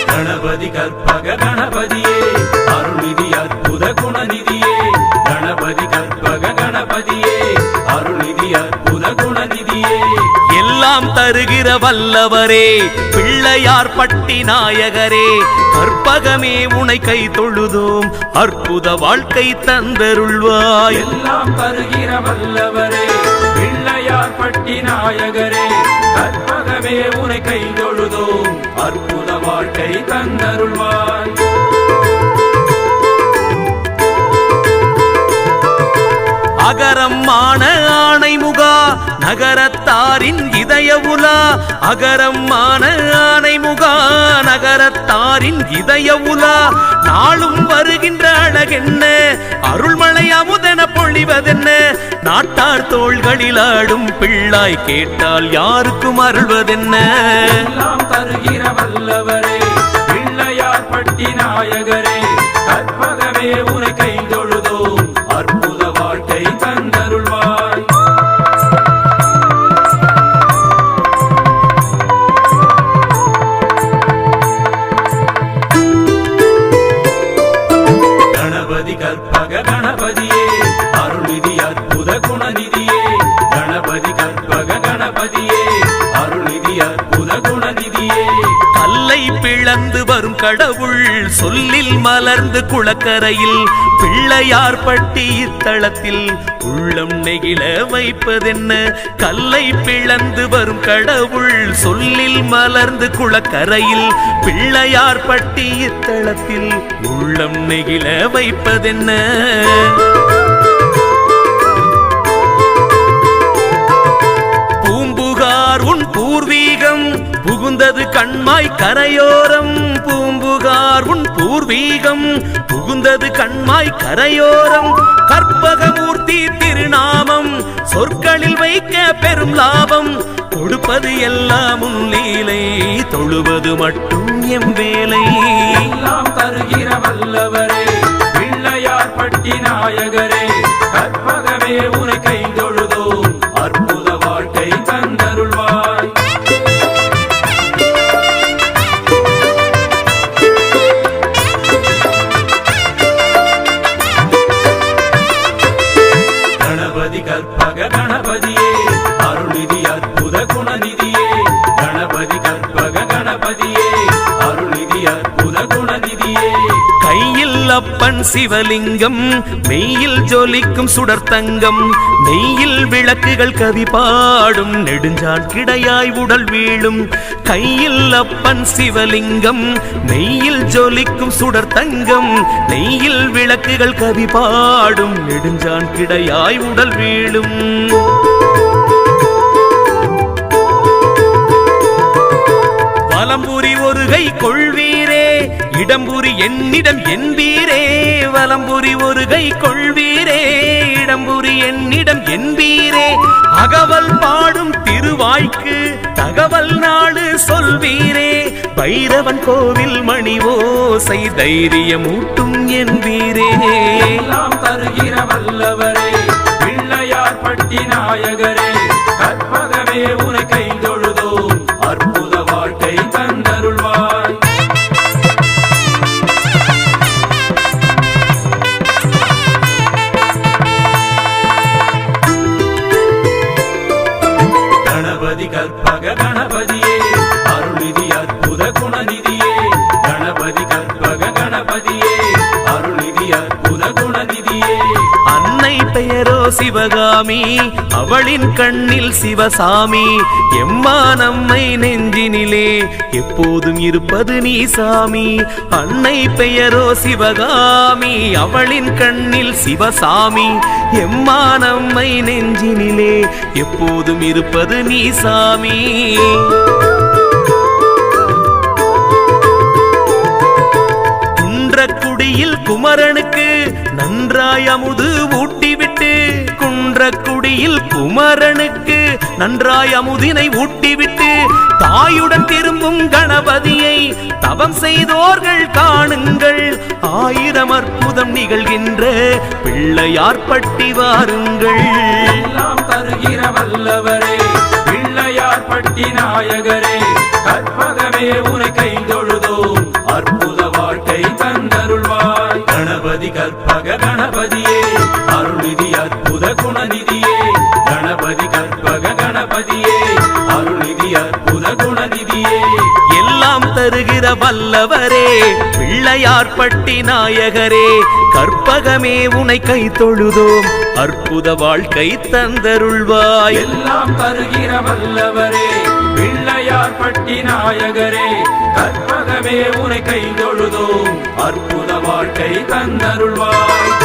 கணபதி கற்பக கணபதியே அருள்நிதி அற்புத குணநிதியே கணபதி கற்பக கணபதியே அருள்நிதி அற்புத குணநிதியே எல்லாம் தருகிற வல்லவரே பிள்ளையார் பட்டி நாயகரே கற்பகமே உனை கை தொழுதோம் அற்புத வாழ்க்கை தந்தருள்வாய். எல்லாம் தருகிற வல்லவரே பிள்ளையார் பட்டி நாயகரே கற்பகமே உனை கை தொழுதோம் அற்புத வாழ்க்கை தந்தருள்வாய். அகரம் மான ஆணைமுகா நகரத்தாரின் இதய உலா அகரம் மான ஆணைமுகா நகரத்தாரின் இதய உலா நாளும் வருகின்ற அழகென்ன அருள்மழை அமுதென பொழிவதென்ன நாட்டார் தோள்களில் ஆடும் பிள்ளாய் கேட்டால் யாருக்கும் அருள்வதென்ன. எல்லாம் தருகிற வல்லவரே பிள்ளையார் பட்டி நாயகரே கற்பகமே உனை கை தொழுதோம் அற்புத வாழ்க்கை தந்தருள்வாய். கணபதி கற்பக கணபதியே அருள்நிதி அற்புத குணநிதியே கணபதி கற்பக கணபதியே அருள்நிதி அற்புத குணநிதியே கல்லை பிளந்து வரும் கடவுள் சொல்லில் மலர்ந்து குளக்கரையில் பிள்ளையார் பட்டி இத்தளத்தில் உள்ளம் நெகிழ வைப்பதென்ன கல்லை பிளந்து வரும் கடவுள் சொல்லில் மலர்ந்து குளக்கரையில் பிள்ளையார் பட்டி இத்தளத்தில் உள்ளம் நெகிழ வைப்பதென்ன. பூம்புகார் உன் பூர்வீகம் புகுந்தது கண்மாய் கரையோரம் பூம்புகார் உன் பூர்வீகம் புகுந்தது கண்மாய் கரையோரம் கற்பகமூர்த்தி திருநாமம் சொற்களில் வைக்க பெரும் லாபம் கொடுப்பது எல்லாம் உன் லீலை தொழுவது மட்டும் எம் வேலை. எல்லாம் தருகிற வல்லவரே பிள்ளையார் பட்டி நாயகரே கற்பகமே உனை கை தொழுதோம் அற்புத வாழ்க்கை தந்தருள்வாய். கணபதி கற்பக கணபதியே அருள்நிதி அற்புத குணநிதியே கணபதி கற்பக கணபதியே அருள்நிதி அற்புத குணநிதியே கையில் அப்பன் சிவலிங்கம் மெய்யில் ஜொலிக்கும் சுடர்த்தங்கம் நெய்யில் விளக்குகள் கவி பாடும் நெடுஞ்சான் கிடையாய் உடல் வீழும் கையில் அப்பன் சிவலிங்கம் மெய்யில் ஜொலிக்கும் சுடர்த்தங்கம் நெய்யில் விளக்குகள் கவி பாடும் நெடுஞ்சான் கிடையாய் உடல் வீழும். வலம்புரி ஒரு கை கொள்வீரே இடம்புரி என்னிடம் என்பீரே வலம்புரி ஒரு கை கொள்வீரே இடம்புரி என்னிடம் என்பீரே அகவல் பாடும் திருவாய்க்கு தகவல் நாடு சொல்வீரே பைரவன் கோவில் மணி ஓசை தைரியமூட்டும் என்பீரே. எல்லாம் தருகிற வல்லவரே பிள்ளையார் பட்டி நாயகரே கற்பகமே உனை கை தொழுதோம் அற்புத வாழ்க்கை தந்தருள்வாய். கணபதி கற்பக கணபதியே அருள்நிதி அற்புத குணநிதியே கணபதி கற்பக கணபதியே அருள்நிதி அற்புத குணநிதியே அன்னை பெயரோ சிவகாமி அவளின் கண்ணில் சிவசாமி எம்மா நம்மை நெஞ்சினிலே எப்போதும் இருப்பது நீ சாமி அன்னை பெயரோ சிவகாமி அவளின் கண்ணில் சிவசாமி எம்மா நம்மை நெஞ்சினிலே எப்போதும் இருப்பது நீ சாமி. குன்றக்குடியில் குமரனுக்கு நன்றாய் அமுது ஊட்டிவிட்டு குன்ற குன்றக்குடியில் குமரனுக்கு நன்றாய் அமுதினை ஊட்டிவிட்டு தாயுடன் திரும்பும் கணபதியை தவம் செய்தோர்கள் காணுங்கள். 1000 அற்புதம் நிகழ்கின்ற பிள்ளையார்பட்டி வாருங்கள். எல்லாம் தருகிற வல்லவரே பிள்ளையார்பட்டி நாயகரே கற்பகமே உனை கைதொழுதோம் அற்புத வாழ்க்கை தந்தருள்வாய். கணபதி கற்பக கணபதியே அருள்நிதி அற்புத குணநிதியே கணபதி கற்பக கணபதியே அருள்நிதி அற்புத குணநிதியே எல்லாம் தருகிற வல்லவரே பிள்ளையார்பட்டி நாயகரே கற்பகமே உனை கை தொழுதோம் அற்புத வாழ்க்கை தந்தருள்வாய். எல்லாம் தருகிற வல்லவரே பிள்ளையார்பட்டி நாயகரே கற்பகமே உனை கைதொழுதோம் அற்புத வாழ்க்கை தந்தருள்வாய்.